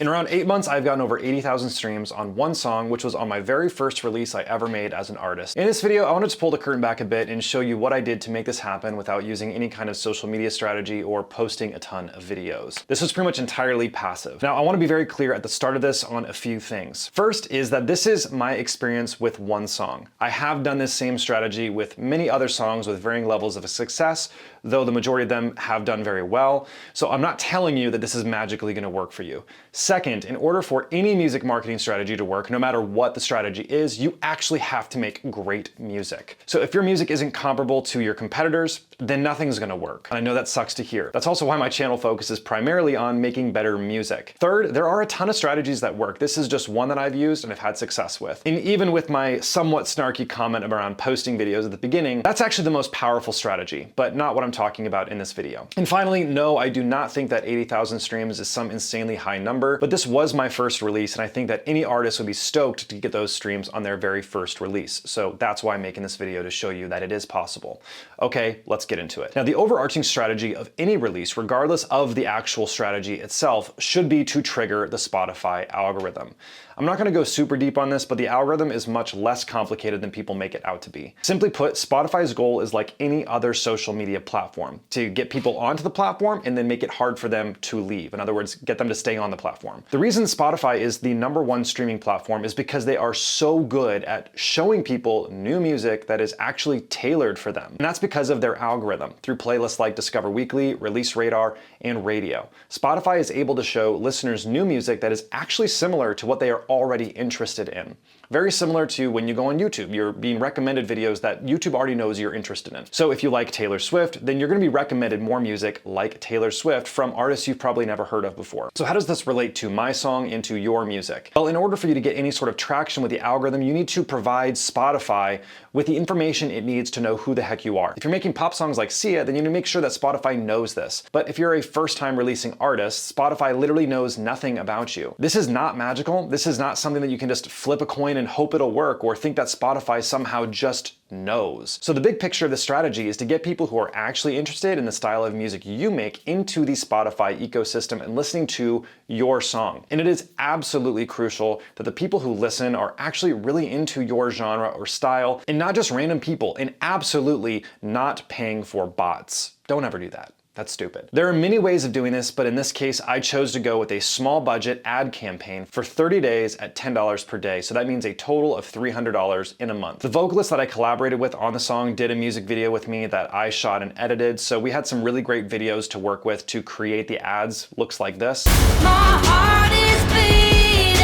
In around 8 months, I've gotten over 80,000 streams on one song, which was on my very first release I ever made as an artist. In this video, I wanted to pull the curtain back a bit and show you what I did to make this happen without using any kind of social media strategy or posting a ton of videos. This was pretty much entirely passive. Now, I want to be very clear at the start of this on a few things. First is that this is my experience with one song. I have done this same strategy with many other songs with varying levels of success, though the majority of them have done very well. So I'm not telling you that this is magically going to work for you. Second, in order for any music marketing strategy to work, no matter what the strategy is, you actually have to make great music. So if your music isn't comparable to your competitors, then nothing's gonna work. And I know that sucks to hear. That's also why my channel focuses primarily on making better music. Third, there are a ton of strategies that work. This is just one that I've used and I've had success with. And even with my somewhat snarky comment around posting videos at the beginning, that's actually the most powerful strategy, but not what I'm talking about in this video. And finally, no, I do not think that 80,000 streams is some insanely high number, but this was my first release, and I think that any artist would be stoked to get those streams on their very first release. So that's why I'm making this video, to show you that it is possible. Okay, let's get into it. Now, the overarching strategy of any release, regardless of the actual strategy itself, should be to trigger the Spotify algorithm. I'm not gonna go super deep on this, but the algorithm is much less complicated than people make it out to be. Simply put, Spotify's goal is like any other social media platform, to get people onto the platform and then make it hard for them to leave. In other words, get them to stay on the platform. The reason Spotify is the #1 streaming platform is because they are so good at showing people new music that is actually tailored for them. And that's because of their algorithm, through playlists like Discover Weekly, Release Radar, and Radio. Spotify is able to show listeners new music that is actually similar to what they are already interested in. Very similar to when you go on YouTube, you're being recommended videos that YouTube already knows you're interested in. So if you like Taylor Swift, then you're gonna be recommended more music like Taylor Swift from artists you've probably never heard of before. So how does this relate to my song and to your music? Well, in order for you to get any sort of traction with the algorithm, you need to provide Spotify with the information it needs to know who the heck you are. If you're making pop songs like Sia, then you need to make sure that Spotify knows this. But if you're a first-time releasing artist, Spotify literally knows nothing about you. This is not magical. This is not something that you can just flip a coin and hope it'll work, or think that Spotify somehow just knows. So the big picture of the strategy is to get people who are actually interested in the style of music you make into the Spotify ecosystem and listening to your song. And it is absolutely crucial that the people who listen are actually really into your genre or style, and not just random people, and absolutely not paying for bots. Don't ever do that. That's stupid. There are many ways of doing this, but in this case, I chose to go with a small budget ad campaign for 30 days at $10 per day. So that means a total of $300 in a month. The vocalist that I collaborated with on the song did a music video with me that I shot and edited. So we had some really great videos to work with to create the ads. Looks like this. My heart is beating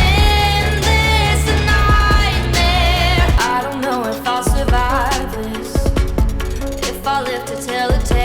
in this nightmare. I don't know if I'll survive this, if I live to tell a tale.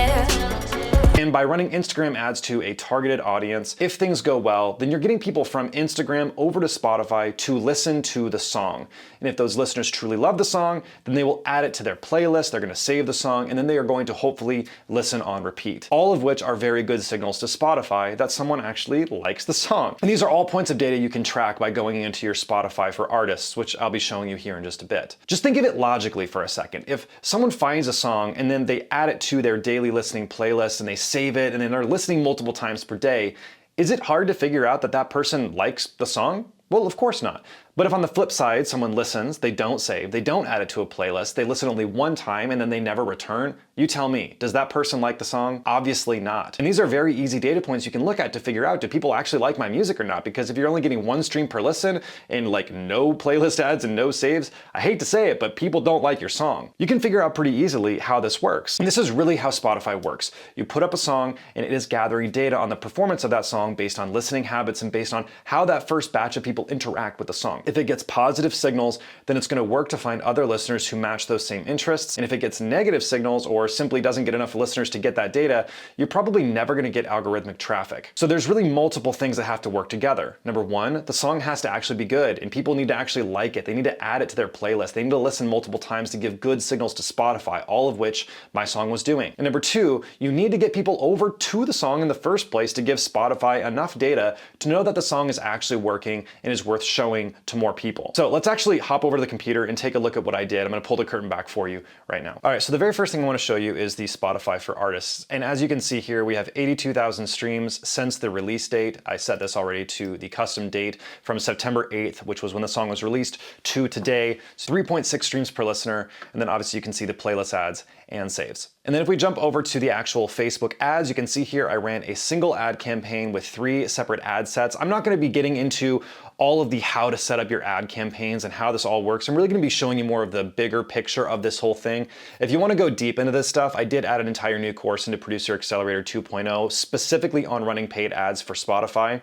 And by running Instagram ads to a targeted audience, if things go well, then you're getting people from Instagram over to Spotify to listen to the song. And if those listeners truly love the song, then they will add it to their playlist, they're gonna save the song, and then they are going to hopefully listen on repeat. All of which are very good signals to Spotify that someone actually likes the song. And these are all points of data you can track by going into your Spotify for artists, which I'll be showing you here in just a bit. Just think of it logically for a second. If someone finds a song and then they add it to their daily listening playlist and they save it and then they're listening multiple times per day, is it hard to figure out that that person likes the song? Well, of course not. But if on the flip side, someone listens, they don't save, they don't add it to a playlist, they listen only one time and then they never return, you tell me, does that person like the song? Obviously not. And these are very easy data points you can look at to figure out, do people actually like my music or not? Because if you're only getting 1 stream per listen and like no playlist ads and no saves, I hate to say it, but people don't like your song. You can figure out pretty easily how this works. And this is really how Spotify works. You put up a song and it is gathering data on the performance of that song based on listening habits and based on how that first batch of people interact with the song. If it gets positive signals, then it's going to work to find other listeners who match those same interests. And if it gets negative signals or simply doesn't get enough listeners to get that data, you're probably never going to get algorithmic traffic. So there's really multiple things that have to work together. Number one, the song has to actually be good and people need to actually like it. They need to add it to their playlist. They need to listen multiple times to give good signals to Spotify, all of which my song was doing. And number two, you need to get people over to the song in the first place to give Spotify enough data to know that the song is actually working and and is worth showing to more people. So let's actually hop over to the computer and take a look at what I did. I'm gonna pull the curtain back for you right now. All right, so the very first thing I wanna show you is the Spotify for Artists. And as you can see here, we have 82,000 streams since the release date. I set this already to the custom date from September 8th, which was when the song was released, to today. So 3.6 streams per listener. And then obviously you can see the playlist ads and saves. And then if we jump over to the actual Facebook ads, you can see here I ran a single ad campaign with 3 separate ad sets. I'm not gonna be getting into all of the how to set up your ad campaigns and how this all works. I'm really gonna be showing you more of the bigger picture of this whole thing. If you wanna go deep into this stuff, I did add an entire new course into Producer Accelerator 2.0, specifically on running paid ads for Spotify.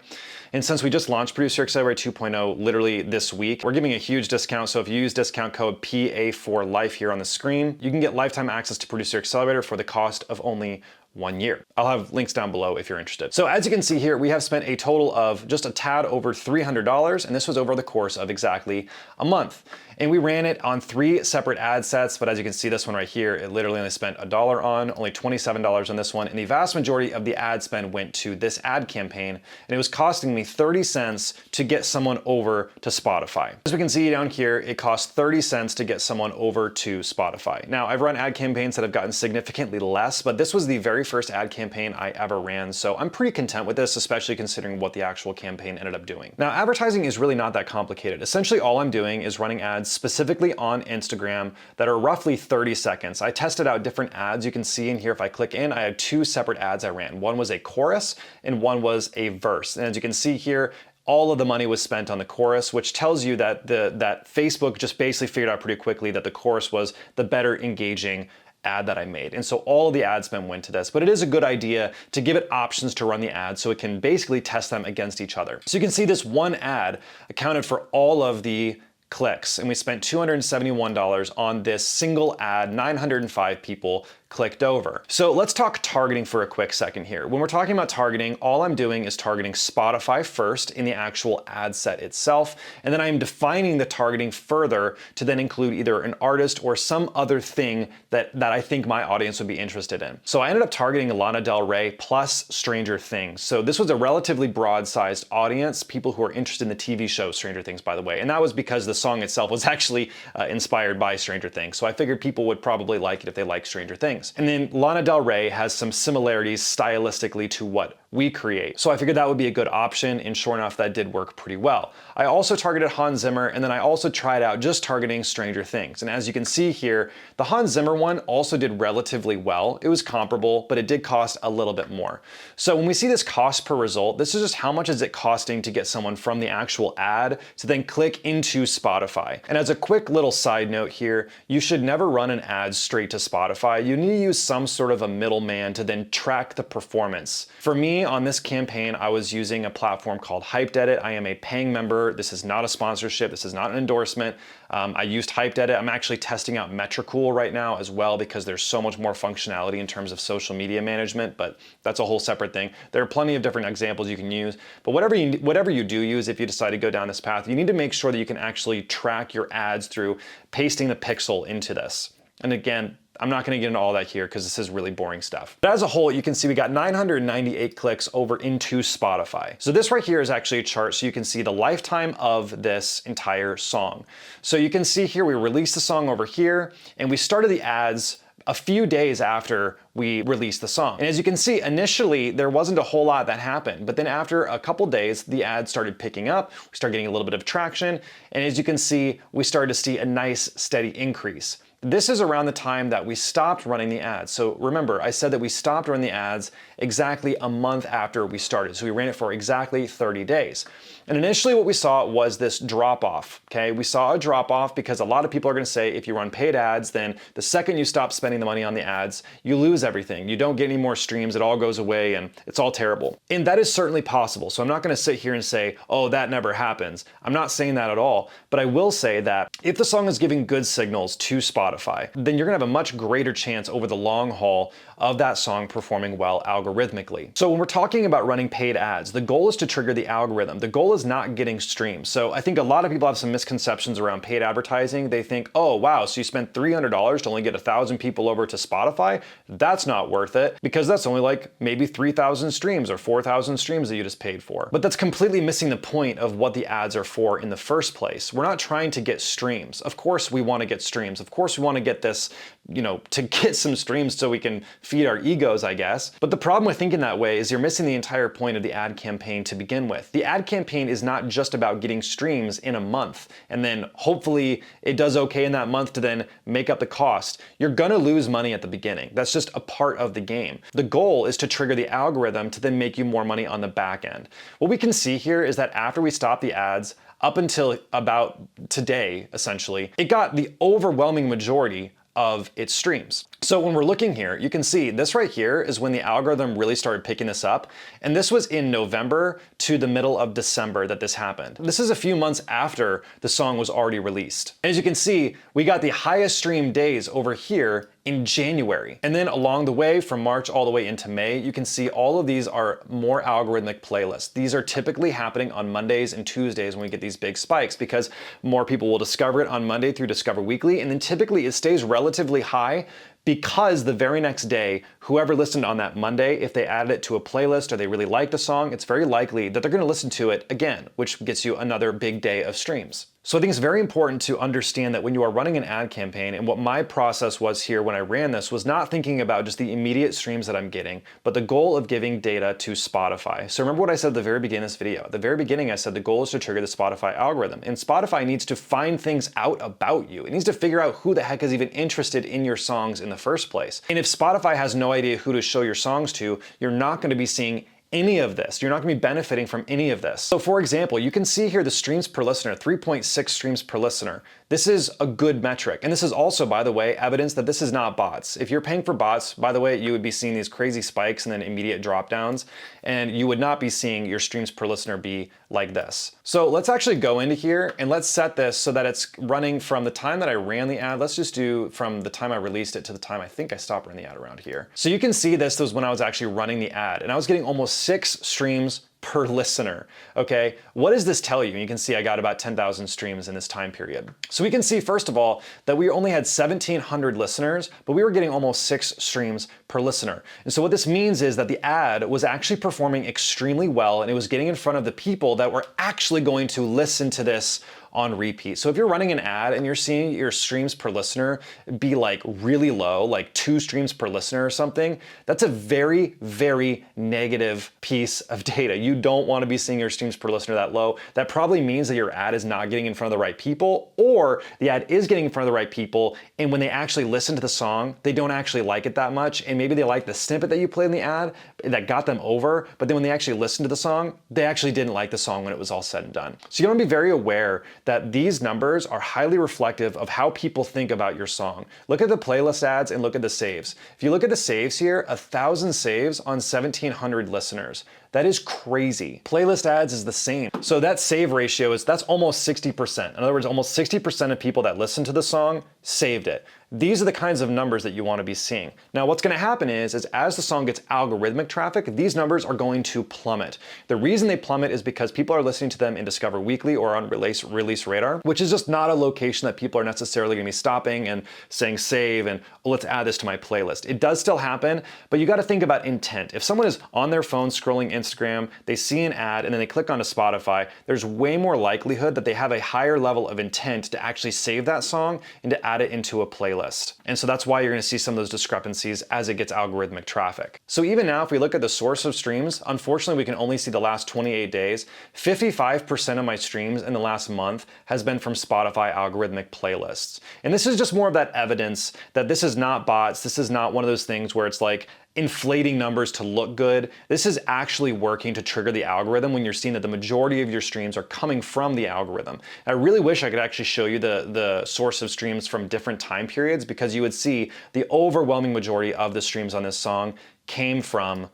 And since we just launched Producer Accelerator 2.0 literally this week, we're giving a huge discount. So if you use discount code PA4LIFE here on the screen, you can get lifetime access to Producer Accelerator for the cost of only 1 year. I'll have links down below if you're interested. So as you can see here, we have spent a total of just a tad over $300, and this was over the course of exactly a month. And we ran it on 3 separate ad sets, but as you can see this one right here, it literally only spent $1 on, only $27 on this one, and the vast majority of the ad spend went to this ad campaign, and it was costing me 30 cents to get someone over to Spotify. As we can see down here, it costs 30 cents to get someone over to Spotify. Now, I've run ad campaigns that have gotten significantly less, but this was the very first ad campaign I ever ran, so I'm pretty content with this, especially considering what the actual campaign ended up doing. Now, advertising is really not that complicated. Essentially, all I'm doing is running ads specifically on Instagram that are roughly 30 seconds. I tested out different ads. You can see in here, if I click in, I had 2 separate ads I ran. One was a chorus and one was a verse. And as you can see here, all of the money was spent on the chorus, which tells you that that Facebook just basically figured out pretty quickly that the chorus was the better engaging ad that I made. And so all of the ad spend went to this, but it is a good idea to give it options to run the ads so it can basically test them against each other. So you can see this one ad accounted for all of the clicks, and we spent $271 on this single ad. 905 people clicked over. So let's talk targeting for a quick second here. When we're talking about targeting, all I'm doing is targeting Spotify first in the actual ad set itself, and then I'm defining the targeting further to then include either an artist or some other thing that I think my audience would be interested in. So I ended up targeting Lana Del Rey plus Stranger Things. So this was a relatively broad-sized audience, people who are interested in the TV show Stranger Things, by the way, and that was because the song itself was actually inspired by Stranger Things. So I figured people would probably like it if they like Stranger Things. And then Lana Del Rey has some similarities stylistically to what we create. So I figured that would be a good option, and sure enough, that did work pretty well. I also targeted Hans Zimmer, and then I also tried out just targeting Stranger Things. And as you can see here, the Hans Zimmer one also did relatively well. It was comparable, but it did cost a little bit more. So when we see this cost per result, this is just how much is it costing to get someone from the actual ad to then click into Spotify. And as a quick little side note here, you should never run an ad straight to Spotify. You need to use some sort of a middleman to then track the performance. For me, on this campaign, I was using a platform called HypedEdit. I am a paying member. This is not a sponsorship. This is not an endorsement. I used HypedEdit. I'm actually testing out Metricool right now as well because there's so much more functionality in terms of social media management, but that's a whole separate thing. There are plenty of different examples you can use, but whatever you do use, if you decide to go down this path, you need to make sure that you can actually track your ads through pasting the pixel into this. And again, I'm not gonna get into all that here because this is really boring stuff. But as a whole, you can see we got 998 clicks over into Spotify. So this right here is actually a chart so you can see the lifetime of this entire song. So you can see here we released the song over here and we started the ads a few days after we released the song. And as you can see, initially there wasn't a whole lot that happened, but then after a couple days, the ads started picking up, we started getting a little bit of traction, and as you can see, we started to see a nice steady increase. This is around the time that we stopped running the ads. So remember, I said that we stopped running the ads exactly a month after we started. So we ran it for exactly 30 days. And initially what we saw was this drop off, okay? We saw a drop off because a lot of people are gonna say if you run paid ads, then the second you stop spending the money on the ads, you lose everything. You don't get any more streams, it all goes away and it's all terrible. And that is certainly possible. So I'm not gonna sit here and say, oh, that never happens. I'm not saying that at all, but I will say that if the song is giving good signals to Spotify, then you're gonna have a much greater chance over the long haul of that song performing well algorithmically. So when we're talking about running paid ads, the goal is to trigger the algorithm. The goal is not getting streams. So I think a lot of people have some misconceptions around paid advertising. They think, oh wow, so you spent $300 to only get 1,000 people over to Spotify? That's not worth it, because that's only like maybe 3,000 streams or 4,000 streams that you just paid for. But that's completely missing the point of what the ads are for in the first place. We're not trying to get streams. Of course we want to get streams. Of course we want to get this, to get some streams so we can feed our egos, I guess. But the problem with thinking that way is you're missing the entire point of the ad campaign to begin with. The ad campaign is not just about getting streams in a month and then hopefully it does okay in that month to then make up the cost. You're gonna lose money at the beginning. That's just a part of the game. The goal is to trigger the algorithm to then make you more money on the back end. What we can see here is that after we stop the ads, up until about today, essentially, it got the overwhelming majority of its streams. So when we're looking here, you can see this right here is when the algorithm really started picking this up. And this was in November to the middle of December that this happened. This is a few months after the song was already released. And as you can see, we got the highest stream days over here in January. And then along the way, from March all the way into May, you can see all of these are more algorithmic playlists. These are typically happening on Mondays and Tuesdays when we get these big spikes, because more people will discover it on Monday through Discover Weekly, and then typically it stays relatively high because the very next day, whoever listened on that Monday, if they added it to a playlist or they really liked the song, it's very likely that they're gonna listen to it again, which gets you another big day of streams. So I think it's very important to understand that when you are running an ad campaign, and what my process was here when I ran this was not thinking about just the immediate streams that I'm getting, but the goal of giving data to Spotify. So remember what I said at the very beginning of this video. At the very beginning, I said the goal is to trigger the Spotify algorithm, and Spotify needs to find things out about you. It needs to figure out who the heck is even interested in your songs in the first place. And if Spotify has no idea who to show your songs to, you're not going to be seeing any of this. You're not gonna be benefiting from any of this. So for example, you can see here the streams per listener, 3.6 streams per listener. This is a good metric. And this is also, by the way, evidence that this is not bots. If you're paying for bots, by the way, you would be seeing these crazy spikes and then immediate drop downs, and you would not be seeing your streams per listener be like this. So let's actually go into here and let's set this so that it's running from the time that I ran the ad. Let's just do from the time I released it to the time I think I stopped running the ad around here. So you can see this was when I was actually running the ad, and I was getting almost 6 streams per listener, okay? What does this tell you? And you can see I got about 10,000 streams in this time period. So we can see, first of all, that we only had 1,700 listeners, but we were getting almost 6 streams per listener. And so what this means is that the ad was actually performing extremely well, and it was getting in front of the people that were actually going to listen to this on repeat. So if you're running an ad and you're seeing your streams per listener be like really low, like 2 streams per listener or something, that's a very, very negative piece of data. You don't want to be seeing your streams per listener that low. That probably means that your ad is not getting in front of the right people, or the ad is getting in front of the right people, and when they actually listen to the song, they don't actually like it that much, and maybe they like the snippet that you played in the ad that got them over, but then when they actually listened to the song, they actually didn't like the song when it was all said and done. So you want to be very aware that these numbers are highly reflective of how people think about your song. Look at the playlist ads and look at the saves. If you look at the saves here, 1,000 saves on 1,700 listeners. That is crazy. Playlist ads is the same. So that save ratio that's almost 60%. In other words, almost 60% of people that listened to the song saved it. These are the kinds of numbers that you want to be seeing. Now, what's going to happen is as the song gets algorithmic traffic, these numbers are going to plummet. The reason they plummet is because people are listening to them in Discover Weekly or on Release Radar, which is just not a location that people are necessarily going to be stopping and saying save and let's add this to my playlist. It does still happen, but you got to think about intent. If someone is on their phone scrolling Instagram, they see an ad and then they click onto Spotify, there's way more likelihood that they have a higher level of intent to actually save that song and to add it into a playlist. And so that's why you're going to see some of those discrepancies as it gets algorithmic traffic. So even now, if we look at the source of streams, unfortunately, we can only see the last 28 days. 55% of my streams in the last month has been from Spotify algorithmic playlists. And this is just more of that evidence that this is not bots. This is not one of those things where it's like inflating numbers to look good. This is actually working to trigger the algorithm when you're seeing that the majority of your streams are coming from the algorithm. I really wish I could actually show you the source of streams from different time periods, because you would see the overwhelming majority of the streams on this song came from,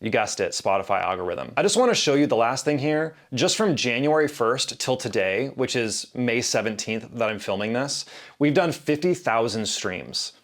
you guessed it, Spotify algorithm. I just want to show you the last thing here. Just from January 1st till today, which is May 17th that I'm filming this, we've done 50,000 streams.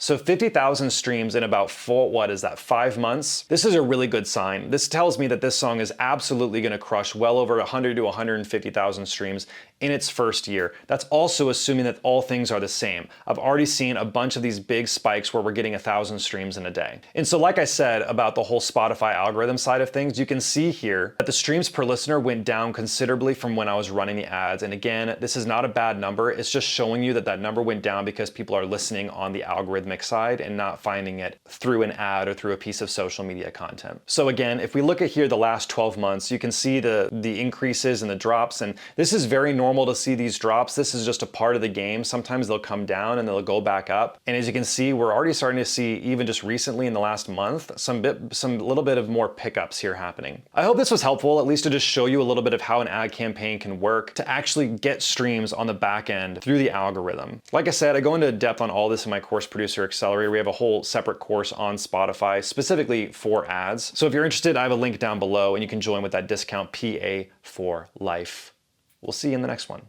So 50,000 streams in about 5 months? This is a really good sign. This tells me that this song is absolutely gonna crush well over 100 to 150,000 streams in its first year. That's also assuming that all things are the same. I've already seen a bunch of these big spikes where we're getting 1,000 streams in a day. And so like I said about the whole Spotify algorithm side of things, you can see here that the streams per listener went down considerably from when I was running the ads. And again, this is not a bad number. It's just showing you that that number went down because people are listening on the algorithmic side and not finding it through an ad or through a piece of social media content. So again, if we look at here the last 12 months, you can see the increases and the drops, and this is very normal to see these drops. This is just a part of the game. Sometimes they'll come down and they'll go back up. And as you can see, we're already starting to see, even just recently in the last month, some little bit of more pickups here happening. I hope this was helpful, at least to just show you a little bit of how an ad campaign can work to actually get streams on the back end through the algorithm. Like I said, I go into depth on all this in my Course Producer Accelerator. We have a whole separate course on Spotify specifically for ads. So if you're interested, I have a link down below and you can join with that discount PA for life. We'll see you in the next one.